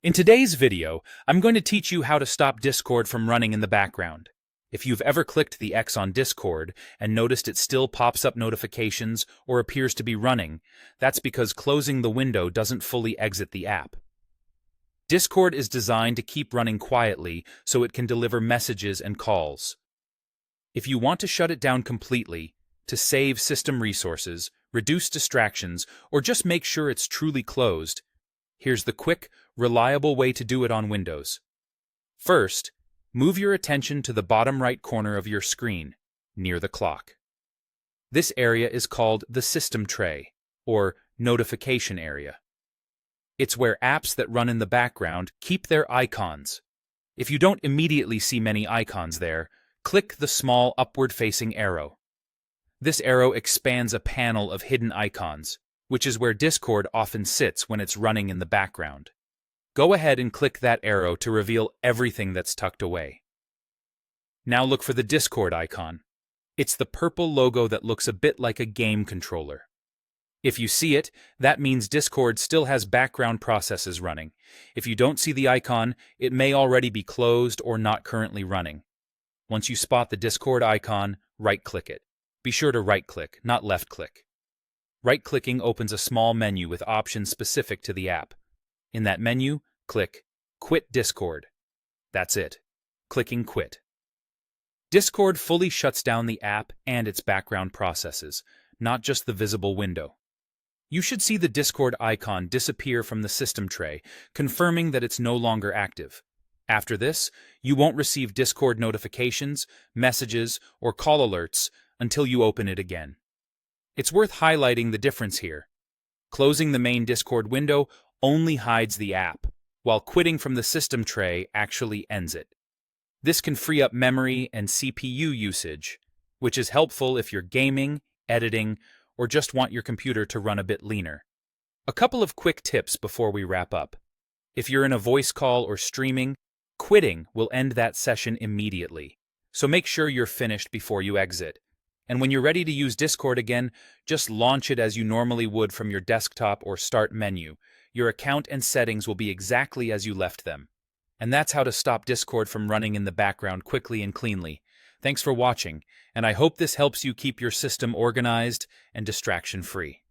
In today's video, I'm going to teach you how to stop Discord from running in the background. If you've ever clicked the X on Discord and noticed it still pops up notifications or appears to be running, that's because closing the window doesn't fully exit the app. Discord is designed to keep running quietly so it can deliver messages and calls. If you want to shut it down completely, to save system resources, reduce distractions, or just make sure it's truly closed, here's the quick, reliable way to do it on Windows. First, move your attention to the bottom right corner of your screen, near the clock. This area is called the System Tray, or Notification Area. It's where apps that run in the background keep their icons. If you don't immediately see many icons there, click the small upward-facing arrow. This arrow expands a panel of hidden icons, which is where Discord often sits when it's running in the background. Go ahead and click that arrow to reveal everything that's tucked away. Now look for the Discord icon. It's the purple logo that looks a bit like a game controller. If you see it, that means Discord still has background processes running. If you don't see the icon, it may already be closed or not currently running. Once you spot the Discord icon, right-click it. Be sure to right-click, not left-click. Right-clicking opens a small menu with options specific to the app. In that menu, click Quit Discord. That's it. Clicking Quit. Discord fully shuts down the app and its background processes, not just the visible window. You should see the Discord icon disappear from the system tray, confirming that it's no longer active. After this, you won't receive Discord notifications, messages, or call alerts until you open it again. It's worth highlighting the difference here. Closing the main Discord window only hides the app, while quitting from the system tray actually ends it. This can free up memory and CPU usage, which is helpful if you're gaming, editing, or just want your computer to run a bit leaner. A couple of quick tips before we wrap up. If you're in a voice call or streaming, quitting will end that session immediately, so make sure you're finished before you exit. And when you're ready to use Discord again, just launch it as you normally would from your desktop or start menu. Your account and settings will be exactly as you left them. And that's how to stop Discord from running in the background quickly and cleanly. Thanks for watching, and I hope this helps you keep your system organized and distraction-free.